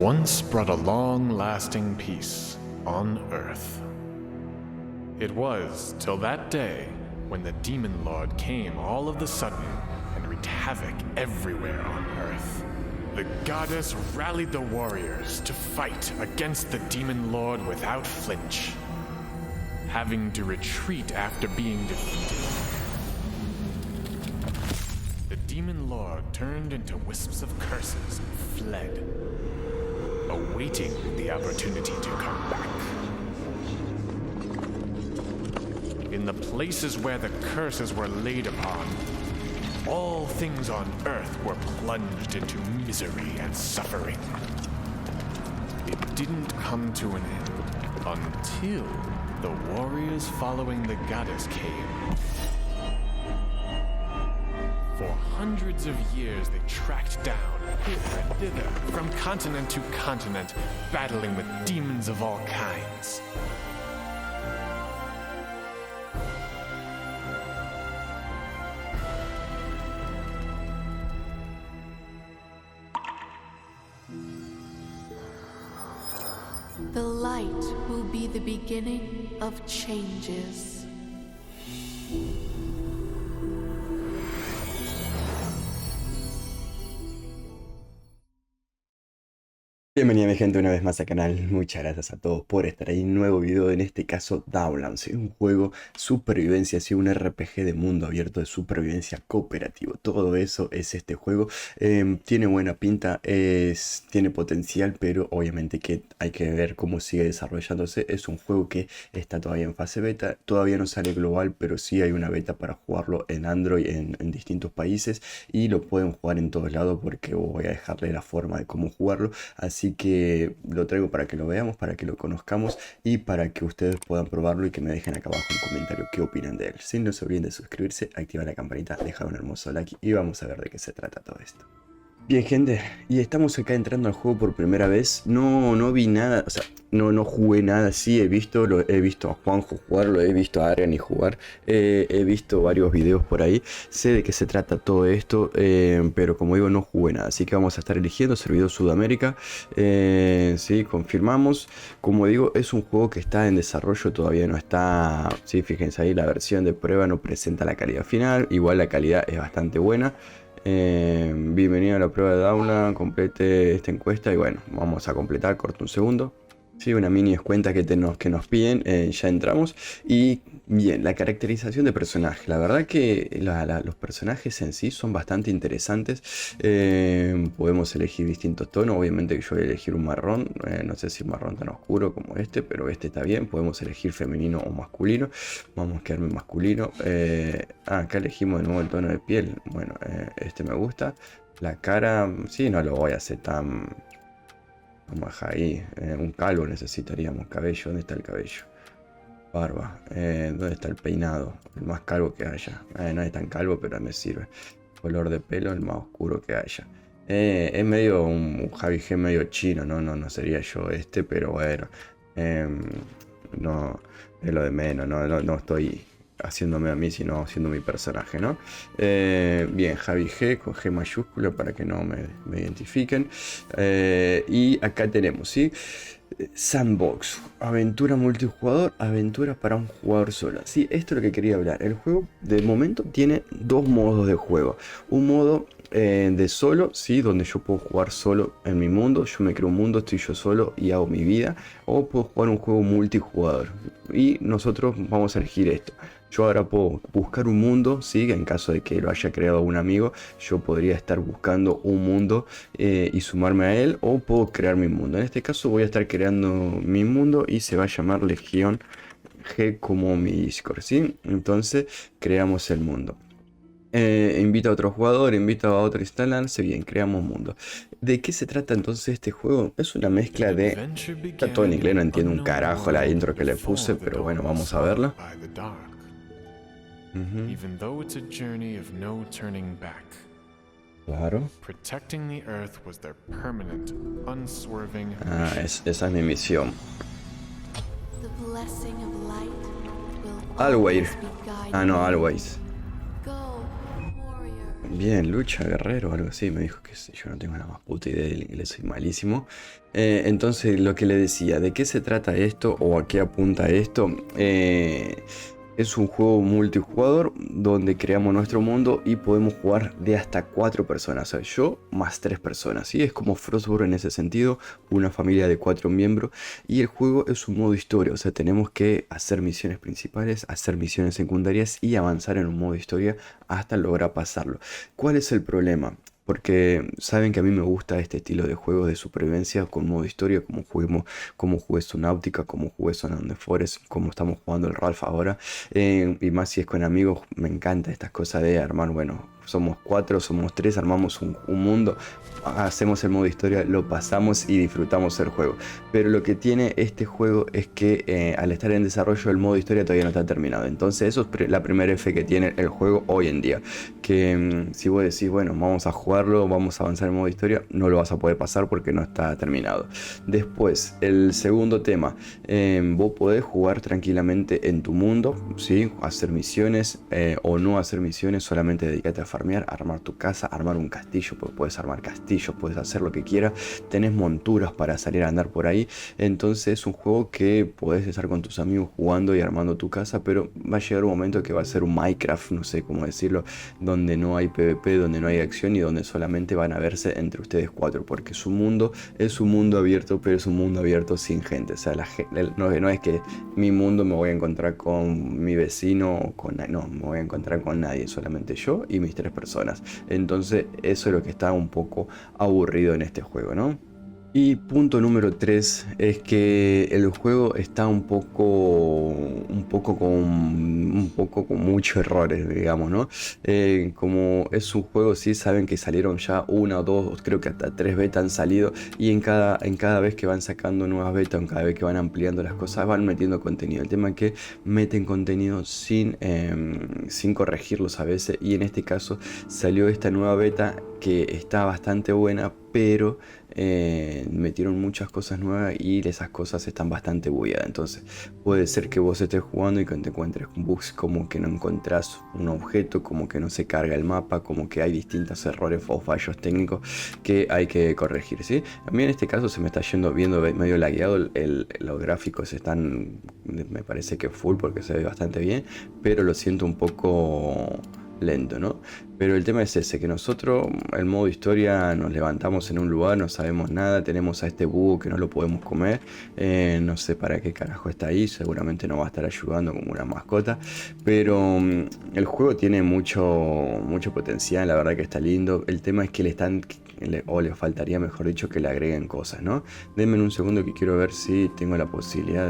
once brought a long-lasting peace on Earth. It was till that day when the Demon Lord came all of the sudden and wreaked havoc everywhere on Earth. The goddess rallied the warriors to fight against the Demon Lord without flinch, having to retreat after being defeated. The Demon Lord turned into wisps of curses and fled, awaiting the opportunity to come back. In the places where the curses were laid upon, all things on Earth were plunged into misery and suffering. It didn't come to an end until the warriors following the goddess came. For hundreds of years they tracked down, hither and thither, from continent to continent, battling with demons of all kinds. The light will be the beginning of changes. Bienvenida mi gente una vez más al canal, muchas gracias a todos por estar ahí, nuevo video, en este caso Downlands, un juego supervivencia, sí, un RPG de mundo abierto de supervivencia cooperativo, todo eso es este juego. Tiene buena pinta, tiene potencial, pero obviamente que hay que ver cómo sigue desarrollándose. Es un juego que está todavía en fase beta, todavía no sale global, pero sí hay una beta para jugarlo en Android en distintos países y lo pueden jugar en todos lados porque voy a dejarle la forma de cómo jugarlo, así que lo traigo para que lo veamos, para que lo conozcamos y para que ustedes puedan probarlo y que me dejen acá abajo un comentario qué opinan de él. Si no se olviden de suscribirse, activar la campanita, dejar un hermoso like y vamos a ver de qué se trata todo esto. Bien gente, y estamos acá entrando al juego por primera vez. No vi nada, o sea, no jugué nada. Sí he visto a Juanjo jugarlo, he visto a Ariani jugar, he visto varios videos por ahí. Sé de qué se trata todo esto, pero como digo no jugué nada. Así que vamos a estar eligiendo servidor Sudamérica. Sí, confirmamos. Como digo, es un juego que está en desarrollo, todavía no está. Sí, fíjense ahí, la versión de prueba no presenta la calidad final. Igual la calidad es bastante buena. Bienvenido a la prueba de aula, complete esta encuesta y bueno, vamos a completar, corto un segundo. Sí, una mini descuenta que nos piden, ya entramos. Y bien, la caracterización de personaje, la verdad que los personajes en sí son bastante interesantes. Podemos elegir distintos tonos, obviamente que yo voy a elegir un marrón, no sé si un marrón tan oscuro como este, pero este está bien. Podemos elegir femenino o masculino, vamos a quedarme masculino. Acá elegimos de nuevo el tono de piel, bueno, este me gusta. La cara, sí, no lo voy a hacer tan... Vamos a dejar ahí, un calvo necesitaríamos, cabello, ¿dónde está el cabello? Barba, ¿dónde está el peinado? El más calvo que haya, no es tan calvo pero me sirve. Color de pelo, el más oscuro que haya. Es medio un Javi G medio chino, no sería yo este, pero bueno, no, es lo de menos, no estoy haciéndome a mí, sino haciendo mi personaje, ¿no? Bien, Javi G con G mayúscula para que no me identifiquen. Y acá tenemos, ¿sí? Sandbox, aventura multijugador, aventura para un jugador solo. Sí, esto es lo que quería hablar. El juego de momento tiene dos modos de juego. Un modo de solo, sí, donde yo puedo jugar solo en mi mundo. Yo me creo un mundo, estoy yo solo y hago mi vida. O puedo jugar un juego multijugador. Y nosotros vamos a elegir esto. Yo ahora puedo buscar un mundo, ¿sí? En caso de que lo haya creado un amigo, yo podría estar buscando un mundo y sumarme a él, o puedo crear mi mundo. En este caso voy a estar creando mi mundo y se va a llamar Legión G como mi Discord, ¿sí? Entonces creamos el mundo. Invita a otro jugador, invita a otro a instalarse, bien, creamos mundo. ¿De qué se trata entonces este juego? Es una mezcla de... Está todo en inglés, no entiendo un carajo la intro que le puse, pero bueno, vamos a verla. Even though it's a journey of no turning back. Claro. Protecting the earth was their permanent, unswerving esa es mi misión. The blessing of light will Always. always be guiding No, you. always. Go, warrior. Bien, lucha, guerrero, algo así. Me dijo que sí, yo no tengo la más puta idea del inglés, soy malísimo. Entonces, lo que le decía, ¿de qué se trata esto o a qué apunta esto? Es un juego multijugador donde creamos nuestro mundo y podemos jugar de hasta 4 personas. O sea, yo más 3 personas. ¿Sí? Es como Frostborn en ese sentido, una familia de 4 miembros. Y el juego es un modo historia. O sea, tenemos que hacer misiones principales, hacer misiones secundarias y avanzar en un modo historia hasta lograr pasarlo. ¿Cuál es el problema? Porque saben que a mí me gusta este estilo de juegos de supervivencia con modo historia, como jugué Subnautica, como jugué Zone of the Forest, como estamos jugando el Ralph ahora. Y más si es con amigos, me encanta estas cosas de armar, bueno, somos 4, somos 3, armamos un mundo, hacemos el modo historia, lo pasamos y disfrutamos el juego. Pero lo que tiene este juego es que al estar en desarrollo el modo historia todavía no está terminado. Entonces eso es la primera F que tiene el juego hoy en día. Que si vos decís, bueno, vamos a jugarlo, vamos a avanzar en modo historia, no lo vas a poder pasar porque no está terminado. Después, el segundo tema, vos podés jugar tranquilamente en tu mundo, ¿sí? Hacer misiones o no hacer misiones, solamente dedicarte a farmear, armar tu casa, armar un castillo, porque puedes armar castillos, puedes hacer lo que quieras, tenés monturas para salir a andar por ahí. Entonces es un juego que podés estar con tus amigos jugando y armando tu casa, pero va a llegar un momento que va a ser un Minecraft, no sé cómo decirlo, donde no hay PvP, donde no hay acción y donde solamente van a verse entre ustedes 4, porque su mundo es un mundo abierto, pero es un mundo abierto sin gente. O sea, no es que mi mundo me voy a encontrar con mi vecino o no, me voy a encontrar con nadie, solamente yo y mis 3 personas. Entonces eso es lo que está un poco aburrido en este juego, ¿no? Y punto número 3 es que el juego está un poco con muchos errores, digamos, ¿no? Como es un juego, sí, saben que salieron ya 1 o 2, creo que hasta 3 betas han salido, y en cada vez que van sacando nuevas betas, en cada vez que van ampliando las cosas, van metiendo contenido. El tema es que meten contenido sin corregirlos a veces, y en este caso salió esta nueva beta que está bastante buena, pero metieron muchas cosas nuevas y esas cosas están bastante bugueadas. Entonces puede ser que vos estés jugando y que te encuentres bugs como que no encontrás un objeto, como que no se carga el mapa, como que hay distintos errores o fallos técnicos que hay que corregir, ¿sí? A mí en este caso se me está viendo medio lagueado, los gráficos están, me parece que full porque se ve bastante bien, pero lo siento un poco lento, ¿no? Pero el tema es ese, que nosotros, el modo historia, nos levantamos en un lugar, no sabemos nada, tenemos a este búho que no lo podemos comer, no sé para qué carajo está ahí, seguramente nos va a estar ayudando como una mascota, pero el juego tiene mucho potencial, la verdad que está lindo. El tema es que le faltaría, mejor dicho, que le agreguen cosas, ¿no? Denme un segundo que quiero ver si tengo la posibilidad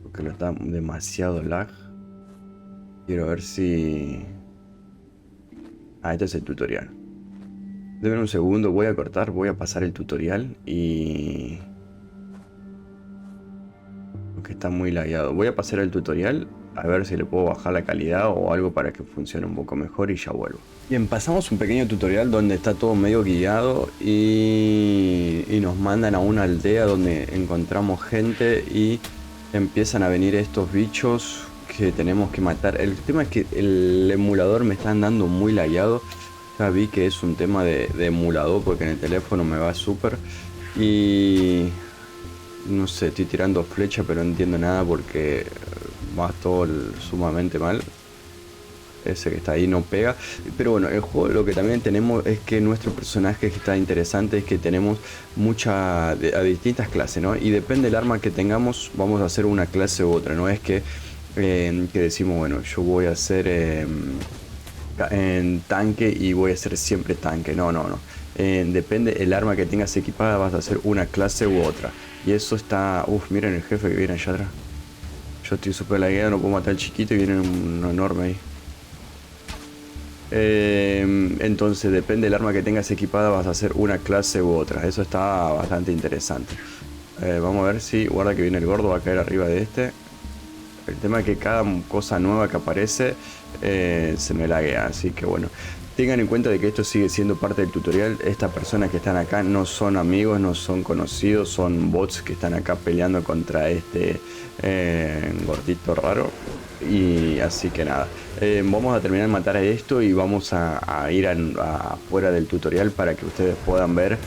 porque no está demasiado lag. Quiero ver si... este es el tutorial. Denme un segundo, voy a cortar, voy a pasar el tutorial y... porque está muy lagueado. Voy a pasar el tutorial a ver si le puedo bajar la calidad o algo para que funcione un poco mejor y ya vuelvo. Bien, pasamos un pequeño tutorial donde está todo medio guiado y nos mandan a una aldea donde encontramos gente y empiezan a venir estos bichos que tenemos que matar. El tema es que el emulador me está andando muy lagueado. Ya vi que es un tema de emulador porque en el teléfono me va súper y no sé, estoy tirando flecha pero no entiendo nada porque va todo sumamente mal. Ese que está ahí no pega. Pero bueno, el juego lo que también tenemos es que nuestro personaje que está interesante es que tenemos a distintas clases, ¿no? Y depende del arma que tengamos, vamos a hacer una clase u otra. No es que decimos, bueno, yo voy a hacer en tanque y voy a hacer siempre tanque. No. Depende el arma que tengas equipada, vas a hacer una clase u otra. Y eso está... miren el jefe que viene allá atrás. Yo estoy súper lagueado, no puedo matar al chiquito y viene uno enorme ahí. Entonces depende del arma que tengas equipada, vas a hacer una clase u otra. Eso está bastante interesante. Vamos a ver si... guarda que viene el gordo, va a caer arriba de este. El tema es que cada cosa nueva que aparece se me laguea, así que bueno. Tengan en cuenta de que esto sigue siendo parte del tutorial. Estas personas que están acá no son amigos, no son conocidos, son bots que están acá peleando contra este gordito raro. Y así que nada, vamos a terminar de matar a esto y vamos a ir afuera del tutorial para que ustedes puedan ver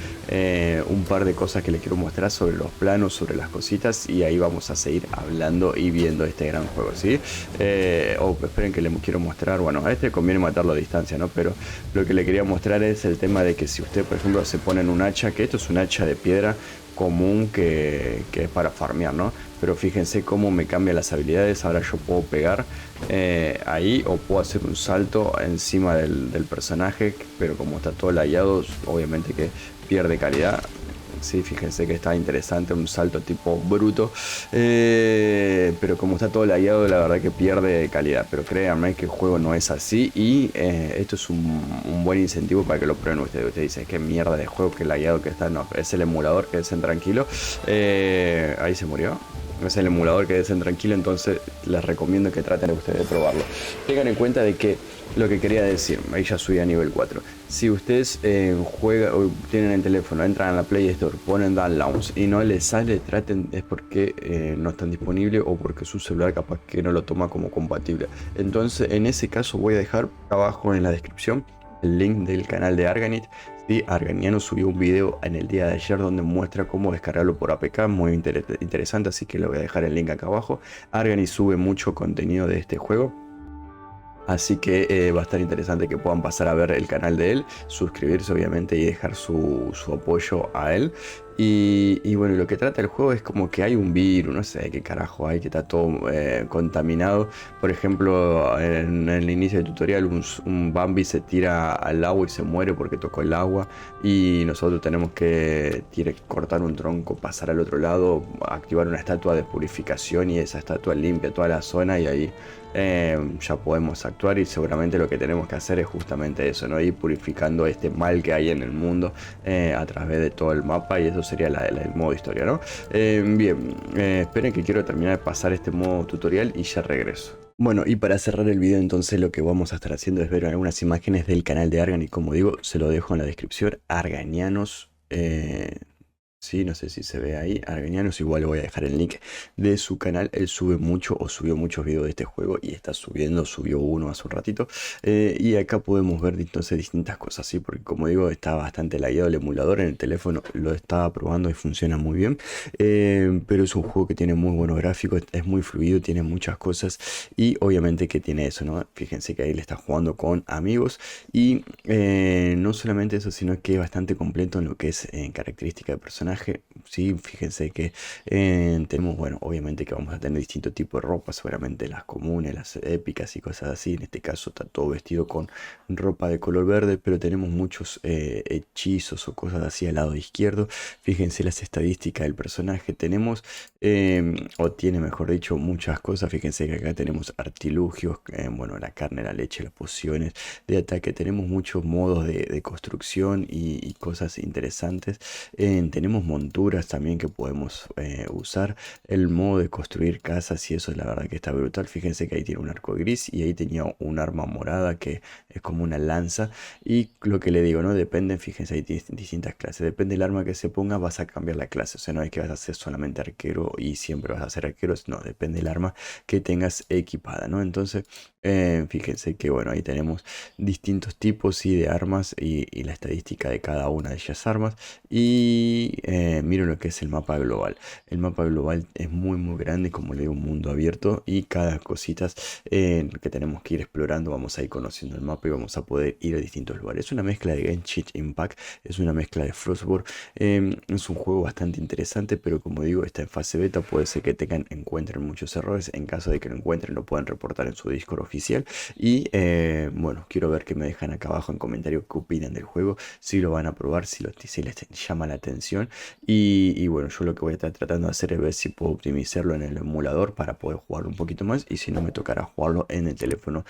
un par de cosas que les quiero mostrar sobre los planos, sobre las cositas, y ahí vamos a seguir hablando y viendo este gran juego, ¿sí? Esperen que les quiero mostrar, bueno, a este conviene matarlo a distancia, ¿no? Pero lo que le quería mostrar es el tema de que si usted, por ejemplo, se pone en un hacha, que esto es un hacha de piedra común que es para farmear, ¿no? Pero fíjense cómo me cambia las habilidades. Ahora yo puedo pegar ahí o puedo hacer un salto encima del personaje, pero como está todo lagueado, obviamente que pierde calidad. Sí, fíjense que está interesante, un salto tipo bruto, pero como está todo lagueado, la verdad que pierde calidad. Pero créanme que el juego no es así, y esto es un buen incentivo para que lo prueben ustedes. Ustedes dicen, qué mierda de juego, qué lagueado que está. No, es el emulador, quédense tranquilo. Ahí se murió. Es el emulador, quédense tranquilo. Entonces les recomiendo que traten ustedes de probarlo. Tengan en cuenta de que lo que quería decir, ahí ya subí a nivel 4. Si ustedes juegan o tienen el teléfono, entran a la Play Store, ponen Downloads y no les sale, traten, es porque no están disponibles o porque su celular capaz que no lo toma como compatible. Entonces en ese caso voy a dejar abajo en la descripción el link del canal de Arganit. Sí, Arganiano subió un video en el día de ayer donde muestra cómo descargarlo por APK, muy interesante, así que le voy a dejar el link acá abajo. Arganit sube mucho contenido de este juego, así que va a estar interesante que puedan pasar a ver el canal de él, suscribirse obviamente y dejar su apoyo a él. Y bueno, lo que trata el juego es como que hay un virus, no sé qué carajo hay, que está todo contaminado. Por ejemplo, en el inicio del tutorial un Bambi se tira al agua y se muere porque tocó el agua, y nosotros tenemos que cortar un tronco, pasar al otro lado, activar una estatua de purificación, y esa estatua limpia toda la zona, y ahí ya podemos actuar. Y seguramente lo que tenemos que hacer es justamente eso, ¿no? Ir purificando este mal que hay en el mundo a través de todo el mapa, y eso sería el modo historia, ¿no? Bien, esperen que quiero terminar de pasar este modo tutorial y ya regreso. Bueno, y para cerrar el video, entonces lo que vamos a estar haciendo es ver algunas imágenes del canal de Argan, y como digo, se lo dejo en la descripción. Arganianos, sí, no sé si se ve ahí, Arganianos. Igual voy a dejar el link de su canal. Él sube mucho, o subió muchos videos de este juego, y está subió uno hace un ratito. Y acá podemos ver entonces distintas cosas, ¿sí? Porque como digo, está bastante lagueado el emulador. En el teléfono lo estaba probando y funciona muy bien. Pero es un juego que tiene muy buenos gráficos, es muy fluido, tiene muchas cosas, y obviamente que tiene eso, ¿no? Fíjense que ahí le está jugando con amigos, y no solamente eso, sino que es bastante completo en lo que es característica de personaje. Sí, fíjense que tenemos, bueno, obviamente que vamos a tener distintos tipos de ropa, seguramente las comunes, las épicas y cosas así. En este caso está todo vestido con ropa de color verde, pero tenemos muchos hechizos o cosas así al lado izquierdo. Fíjense las estadísticas del personaje. Tenemos, o tiene mejor dicho, muchas cosas. Fíjense que acá tenemos artilugios, bueno, la carne, la leche, las pociones de ataque. Tenemos muchos modos de construcción y cosas interesantes. Tenemos monturas también que podemos usar. El modo de construir casas, y eso es la verdad que está brutal. Fíjense que ahí tiene un arco gris, y ahí tenía un arma morada que es como una lanza. Y lo que le digo, ¿no? Depende, fíjense, hay distintas clases. Depende del arma que se ponga, vas a cambiar la clase. O sea, no es que vas a ser solamente arquero y siempre vas a ser arquero. No, depende del arma que tengas equipada, ¿no? Entonces, fíjense que bueno, ahí tenemos distintos tipos, sí, de armas, y la estadística de cada una de esas armas. Y miren lo que es el mapa global. El mapa global es muy grande, como le digo, un mundo abierto, y cada cositas que tenemos que ir explorando, vamos a ir conociendo el mapa y vamos a poder ir a distintos lugares. Es una mezcla de Genshin Impact, es una mezcla de Frostborn. Es un juego bastante interesante, pero como digo, está en fase beta. Puede ser que encuentren muchos errores. En caso de que lo encuentren, lo pueden reportar en su Discord oficial. Y bueno, quiero ver que me dejan acá abajo en comentarios qué opinan del juego, si lo van a probar, si les llama la atención. Y bueno, yo lo que voy a estar tratando de hacer es ver si puedo optimizarlo en el emulador para poder jugarlo un poquito más, y si no, me tocará jugarlo en el teléfono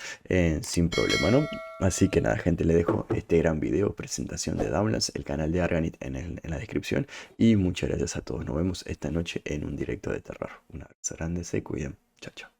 sin problema, ¿no? Así que nada, gente, le dejo este gran video, presentación de Downlands, el canal de Arganit en la descripción, y muchas gracias a todos. Nos vemos esta noche en un directo de terror. Un abrazo grande, se cuidan. Chao, chao.